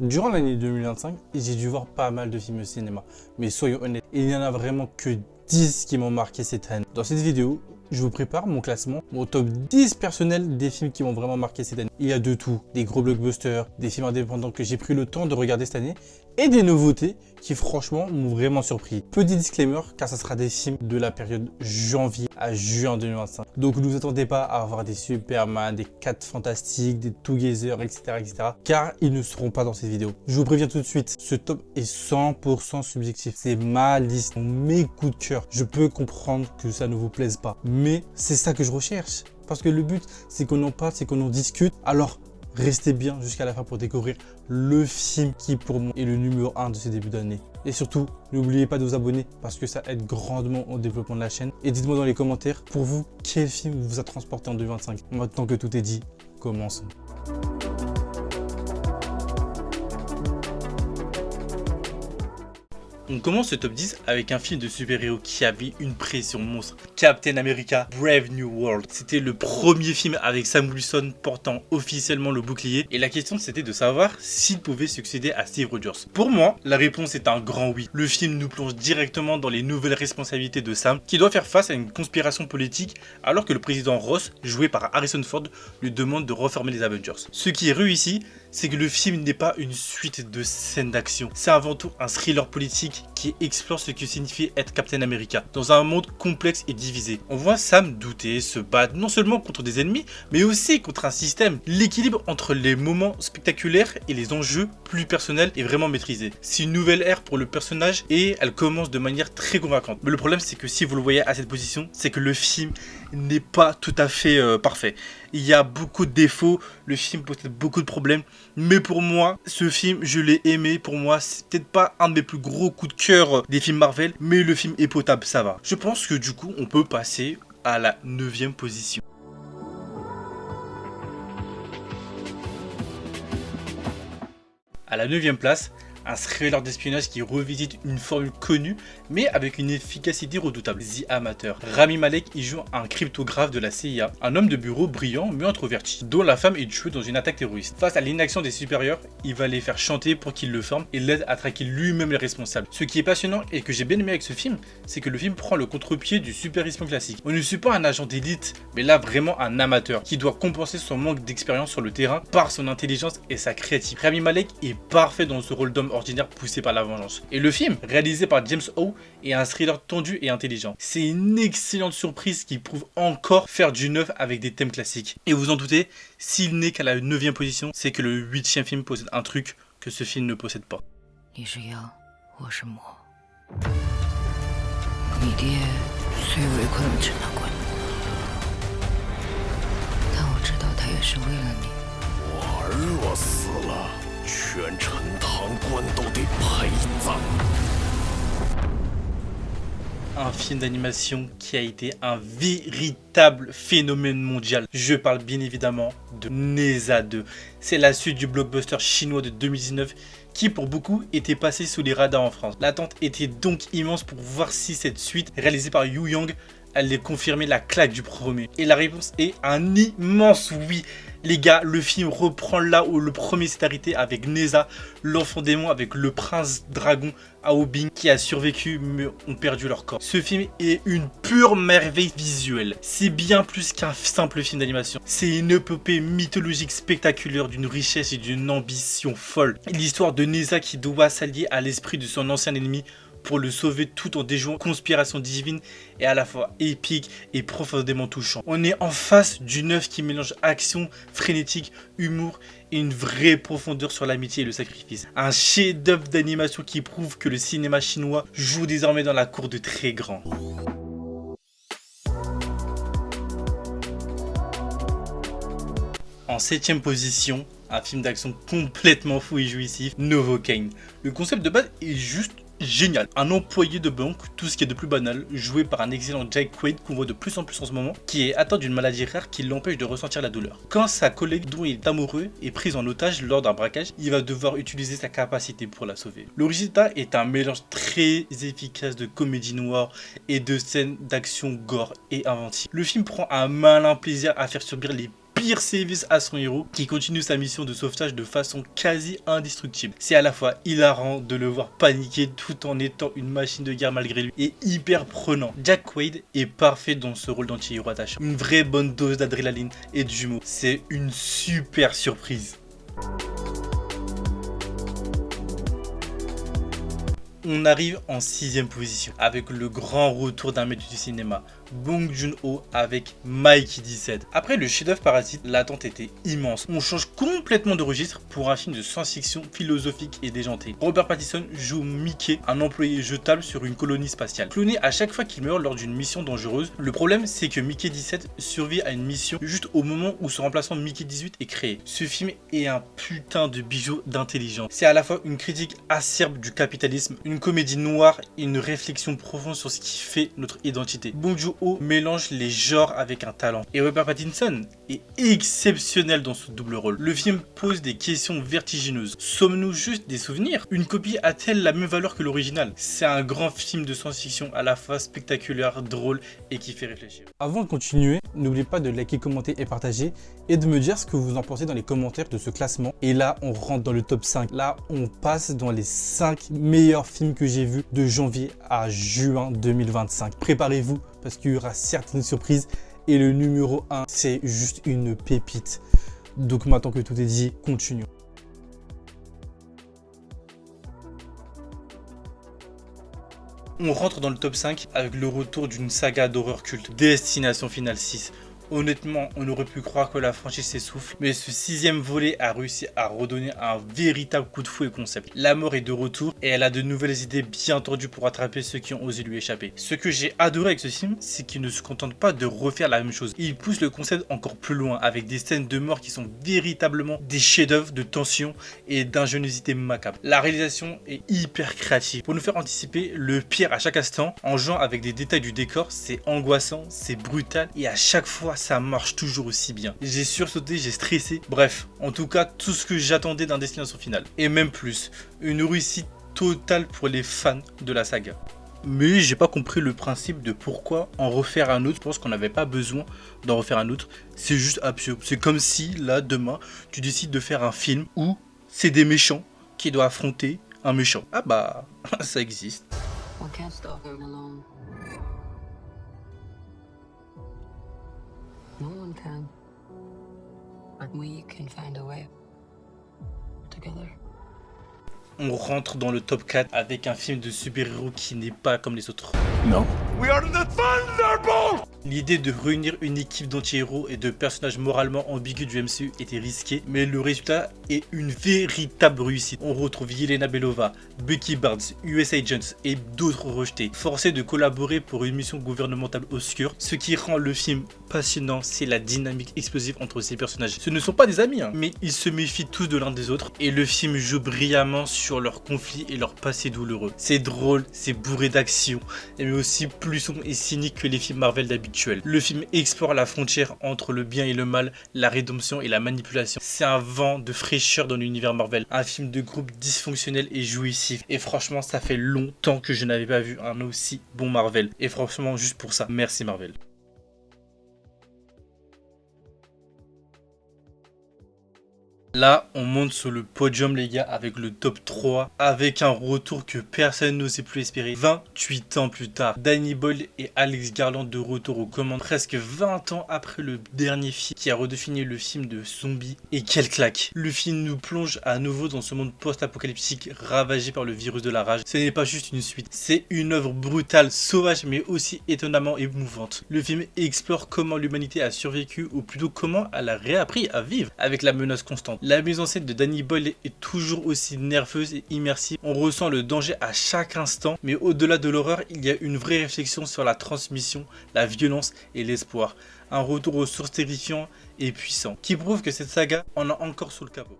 Durant l'année 2025, j'ai dû voir pas mal de films au cinéma. Mais soyons honnêtes, il n'y en a vraiment que 10 qui m'ont marqué cette année. Dans cette vidéo, je vous prépare mon classement, mon top 10 personnel des films qui m'ont vraiment marqué cette année. Il y a de tout, des gros blockbusters, des films indépendants que j'ai pris le temps de regarder cette année et des nouveautés qui franchement m'ont vraiment surpris. Petit disclaimer, car ça sera des films de la période janvier à juin 2025. Donc ne vous attendez pas à avoir des Superman, des 4 Fantastiques, des Together, etc. car ils ne seront pas dans cette vidéo. Je vous préviens tout de suite, ce top est 100% subjectif. C'est ma liste, mes coups de cœur. Je peux comprendre que ça ne vous plaise pas, mais c'est ça que je recherche. Parce que le but, c'est qu'on en parle, c'est qu'on en discute. Alors, restez bien jusqu'à la fin pour découvrir le film qui pour moi est le numéro 1 de ce début d'année. Et surtout, n'oubliez pas de vous abonner parce que ça aide grandement au développement de la chaîne. Et dites-moi dans les commentaires, pour vous, quel film vous a transporté en 2025. Maintenant que tout est dit, commençons. On commence ce top 10 avec un film de super-héros qui avait une pression monstre. Captain America Brave New World. C'était le premier film avec Sam Wilson portant officiellement le bouclier. Et la question c'était de savoir s'il pouvait succéder à Steve Rogers. Pour moi, la réponse est un grand oui. Le film nous plonge directement dans les nouvelles responsabilités de Sam, qui doit faire face à une conspiration politique alors que le président Ross, joué par Harrison Ford, lui demande de reformer les Avengers. Ce qui est réussi, c'est que le film n'est pas une suite de scènes d'action. C'est avant tout un thriller politique qui explore ce que signifie être Captain America dans un monde complexe et divisé. On voit Sam douter, se battre non seulement contre des ennemis, mais aussi contre un système. L'équilibre entre les moments spectaculaires et les enjeux plus personnels est vraiment maîtrisé. C'est une nouvelle ère pour le personnage et elle commence de manière très convaincante. Mais le problème, c'est que si vous le voyez à cette position, c'est que le film n'est pas tout à fait parfait. Il y a beaucoup de défauts, le film possède beaucoup de problèmes, mais pour moi, ce film, je l'ai aimé. Pour moi, c'est peut-être pas un de mes plus gros coups de cœur des films Marvel, mais le film est potable, ça va. Je pense que du coup, on peut passer à la 9e position. À la 9e place, un thriller d'espionnage qui revisite une formule connue mais avec une efficacité redoutable. The Amateur. Rami Malek y joue un cryptographe de la CIA, un homme de bureau brillant mais introverti, dont la femme est tuée dans une attaque terroriste. Face à l'inaction des supérieurs, il va les faire chanter pour qu'ils le forment et l'aident à traquer lui-même les responsables. Ce qui est passionnant et que j'ai bien aimé avec ce film, c'est que le film prend le contre-pied du super-espion classique. On ne suit pas un agent d'élite, mais là vraiment un amateur qui doit compenser son manque d'expérience sur le terrain par son intelligence et sa créativité. Rami Malek est parfait dans ce rôle d'homme ordinaire poussé par la vengeance. Et le film, réalisé par James Ho, est un thriller tendu et intelligent. C'est une excellente surprise qui prouve encore faire du neuf avec des thèmes classiques. Et vous en doutez, s'il n'est qu'à la 9e position, c'est que le 8e film possède un truc que ce film ne possède pas. Un film d'animation qui a été un véritable phénomène mondial. Je parle bien évidemment de Neza 2. C'est la suite du blockbuster chinois de 2019 qui pour beaucoup était passé sous les radars en France. L'attente était donc immense pour voir si cette suite réalisée par Yu Yang allait confirmer la claque du premier. Et la réponse est un immense oui. Les gars, le film reprend là où le premier s'est arrêté avec Neza, l'enfant démon avec le prince dragon Aobing qui a survécu mais ont perdu leur corps. Ce film est une pure merveille visuelle. C'est bien plus qu'un simple film d'animation. C'est une épopée mythologique spectaculaire d'une richesse et d'une ambition folle. L'histoire de Neza qui doit s'allier à l'esprit de son ancien ennemi pour le sauver tout en déjouant conspiration divine est à la fois épique et profondément touchant. On est en face d'une œuvre qui mélange action, frénétique, humour et une vraie profondeur sur l'amitié et le sacrifice. Un chef-d'œuvre d'animation qui prouve que le cinéma chinois joue désormais dans la cour de très grands. En 7e position, un film d'action complètement fou et jouissif, Novocaine. Le concept de base est juste génial. Un employé de banque, tout ce qui est de plus banal, joué par un excellent Jack Quaid qu'on voit de plus en plus en ce moment, qui est atteint d'une maladie rare qui l'empêche de ressentir la douleur. Quand sa collègue dont il est amoureux est prise en otage lors d'un braquage, il va devoir utiliser sa capacité pour la sauver. Le résultat est un mélange très efficace de comédie noire et de scènes d'action gore et inventive. Le film prend un malin plaisir à faire subir les pire service à son héros qui continue sa mission de sauvetage de façon quasi indestructible. C'est à la fois hilarant de le voir paniquer tout en étant une machine de guerre malgré lui et hyper prenant. Jack Quaid est parfait dans ce rôle d'anti-héros attachant. Une vraie bonne dose d'adrénaline et d'humour. C'est une super surprise. On arrive en 6ème position avec le grand retour d'un maître du cinéma, Bong Joon-ho avec Mikey 17. Après le chef-d'œuvre Parasite, l'attente était immense. On change complètement de registre pour un film de science-fiction philosophique et déjanté. Robert Pattinson joue Mickey, un employé jetable sur une colonie spatiale. Cloné à chaque fois qu'il meurt lors d'une mission dangereuse, le problème c'est que Mickey 17 survit à une mission juste au moment où son remplaçant Mickey 18 est créé. Ce film est un putain de bijou d'intelligence. C'est à la fois une critique acerbe du capitalisme, une comédie noire et une réflexion profonde sur ce qui fait notre identité. Bong Joon-ho mélange les genres avec un talent. Et Robert Pattinson est exceptionnel dans ce double rôle. Le film pose des questions vertigineuses. Sommes-nous juste des souvenirs? Une copie a-t-elle la même valeur que l'original? C'est un grand film de science-fiction à la fois spectaculaire, drôle et qui fait réfléchir. Avant de continuer, n'oubliez pas de liker, commenter et partager et de me dire ce que vous en pensez dans les commentaires de ce classement. Et là, on rentre dans le top 5. Là, on passe dans les 5 meilleurs films que j'ai vus de janvier à juin 2025. Préparez-vous parce qu'il y aura certaines surprises et le numéro 1, c'est juste une pépite. Donc maintenant que tout est dit, continuons. On rentre dans le top 5 avec le retour d'une saga d'horreur culte, Destination Finale 6. Honnêtement, on aurait pu croire que la franchise s'essouffle, mais ce 6ème volet a réussi à redonner un véritable coup de fouet au concept. La mort est de retour et elle a de nouvelles idées bien tendues pour attraper ceux qui ont osé lui échapper. Ce que j'ai adoré avec ce film, c'est qu'il ne se contente pas de refaire la même chose. Il pousse le concept encore plus loin avec des scènes de mort qui sont véritablement des chefs-d'œuvre de tension et d'ingéniosité macabre. La réalisation est hyper créative pour nous faire anticiper le pire à chaque instant en jouant avec des détails du décor. C'est angoissant, c'est brutal et à chaque fois ça marche toujours aussi bien. J'ai sursauté, j'ai stressé. Bref, en tout cas, tout ce que j'attendais d'un Destination Finale. Et même plus, une réussite totale pour les fans de la saga. Mais j'ai pas compris le principe de pourquoi en refaire un autre. Je pense qu'on n'avait pas besoin d'en refaire un autre. C'est juste absurde. C'est comme si, là, demain, tu décides de faire un film où c'est des méchants qui doivent affronter un méchant. Ah bah, ça existe. We can't stop him alone. No one can. But we can find a way. Together. On rentre dans le top 4 avec un film de super-héros qui n'est pas comme les autres. Non. We are the Thunderbolts! L'idée de réunir une équipe d'anti-héros et de personnages moralement ambigus du MCU était risquée, mais le résultat est une véritable réussite. On retrouve Yelena Belova, Bucky Barnes, US Agents et d'autres rejetés, forcés de collaborer pour une mission gouvernementale obscure. Ce qui rend le film passionnant, c'est la dynamique explosive entre ces personnages. Ce ne sont pas des amis, mais ils se méfient tous de l'un des autres, et le film joue brillamment sur leurs conflits et leur passé douloureux. C'est drôle, c'est bourré d'action, mais aussi plus sombre et cynique que les films Marvel d'habitude. Le film explore la frontière entre le bien et le mal, la rédemption et la manipulation. C'est un vent de fraîcheur dans l'univers Marvel. Un film de groupe dysfonctionnel et jouissif. Et franchement, ça fait longtemps que je n'avais pas vu un aussi bon Marvel. Et franchement, juste pour ça, merci Marvel. Là, on monte sur le podium, les gars, avec le top 3, avec un retour que personne n'osait plus espérer. 28 ans plus tard, Danny Boyle et Alex Garland de retour aux commandes, presque 20 ans après le dernier film qui a redéfini le film de zombies. Et quelle claque! Le film nous plonge à nouveau dans ce monde post-apocalyptique ravagé par le virus de la rage. Ce n'est pas juste une suite, c'est une œuvre brutale, sauvage, mais aussi étonnamment émouvante. Le film explore comment l'humanité a survécu, ou plutôt comment elle a réappris à vivre avec la menace constante. La mise en scène de Danny Boyle est toujours aussi nerveuse et immersive. On ressent le danger à chaque instant, mais au-delà de l'horreur, il y a une vraie réflexion sur la transmission, la violence et l'espoir. Un retour aux sources terrifiant et puissant, qui prouve que cette saga en a encore sous le capot.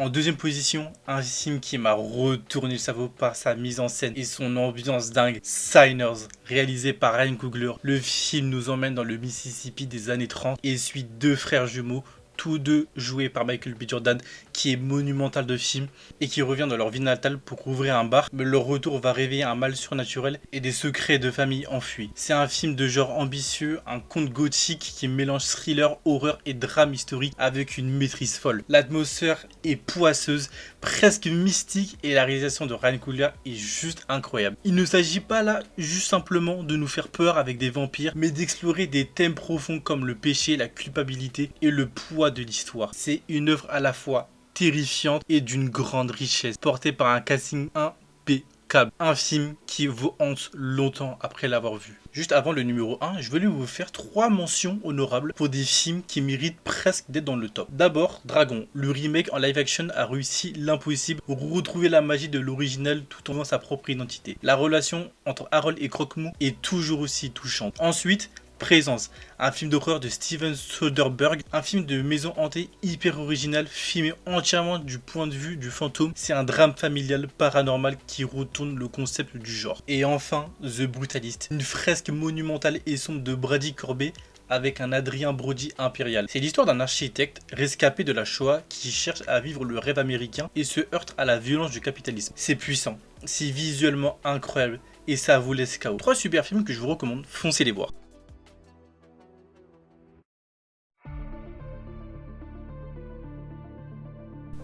En deuxième position, un film qui m'a retourné le cerveau par sa mise en scène et son ambiance dingue, Signers, réalisé par Ryan Coogler. Le film nous emmène dans le Mississippi des années 30 et suit deux frères jumeaux, tous deux joués par Michael B. Jordan, qui est monumental de film et qui revient dans leur ville natale pour ouvrir un bar, mais leur retour va réveiller un mal surnaturel et des secrets de famille enfuis. C'est un film de genre ambitieux, un conte gothique qui mélange thriller, horreur et drame historique avec une maîtrise folle. L'atmosphère est poisseuse, presque mystique et la réalisation de Ryan Coogler est juste incroyable. Il ne s'agit pas là juste simplement de nous faire peur avec des vampires, mais d'explorer des thèmes profonds comme le péché, la culpabilité et le poids de l'histoire. C'est une œuvre à la fois terrifiante et d'une grande richesse, portée par un casting impeccable. Un film qui vous hante longtemps après l'avoir vu. Juste avant le numéro 1, je voulais vous faire 3 mentions honorables pour des films qui méritent presque d'être dans le top. D'abord, Dragon. Le remake en live action a réussi l'impossible, retrouver la magie de l'original tout en ayant sa propre identité. La relation entre Harold et Croque-Mou est toujours aussi touchante. Ensuite, Présence, un film d'horreur de Steven Soderbergh, un film de maison hantée hyper original, filmé entièrement du point de vue du fantôme. C'est un drame familial paranormal qui retourne le concept du genre. Et enfin, The Brutalist, une fresque monumentale et sombre de Brady Corbet avec un Adrien Brody impérial. C'est l'histoire d'un architecte rescapé de la Shoah qui cherche à vivre le rêve américain et se heurte à la violence du capitalisme. C'est puissant, c'est visuellement incroyable et ça vous laisse KO. 3 super films que je vous recommande, foncez les voir.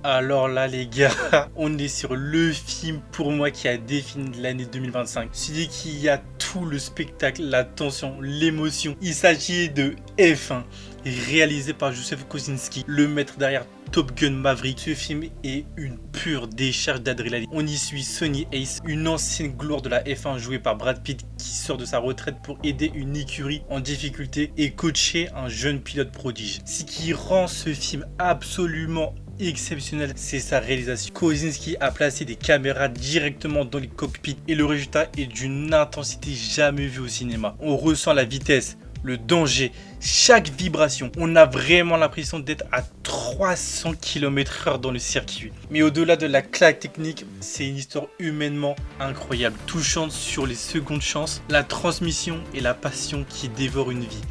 Alors là les gars, on est sur le film pour moi qui a défini l'année 2025. Celui qui a tout le spectacle, la tension, l'émotion. Il s'agit de F1, réalisé par Joseph Kosinski, le maître derrière Top Gun Maverick. Ce film est une pure décharge d'adrénaline. On y suit Sonny Hayes, une ancienne gloire de la F1 jouée par Brad Pitt qui sort de sa retraite pour aider une écurie en difficulté et coacher un jeune pilote prodige. Ce qui rend ce film absolument exceptionnel, c'est sa réalisation. Kosinski a placé des caméras directement dans les cockpits et le résultat est d'une intensité jamais vue au cinéma. On ressent la vitesse, le danger, chaque vibration. On a vraiment l'impression d'être à 300 km/h dans le circuit. Mais au-delà de la claque technique, c'est une histoire humainement incroyable, touchante sur les secondes chances, la transmission et la passion qui dévore une vie.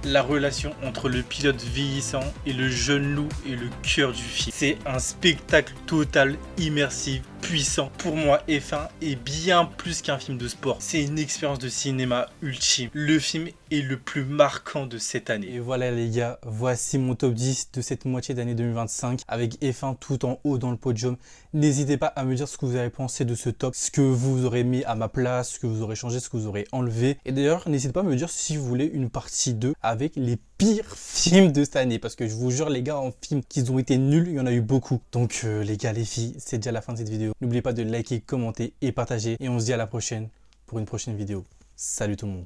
La relation entre le pilote vieillissant et le jeune loup est le cœur du film. C'est un spectacle total, immersif, puissant. Pour moi, F1 est bien plus qu'un film de sport. C'est une expérience de cinéma ultime. Le film est le plus marquant de cette année. Et voilà les gars, voici mon top 10 de cette moitié d'année 2025 avec F1 tout en haut dans le podium. N'hésitez pas à me dire ce que vous avez pensé de ce top, ce que vous aurez mis à ma place, ce que vous aurez changé, ce que vous aurez enlevé. Et d'ailleurs, n'hésitez pas à me dire si vous voulez une partie 2 avec les pires films de cette année. Parce que je vous jure les gars, en films qui ont été nuls, il y en a eu beaucoup. Donc les gars, les filles, c'est déjà la fin de cette vidéo. N'oubliez pas de liker, commenter et partager. Et on se dit à la prochaine pour une prochaine vidéo. Salut tout le monde.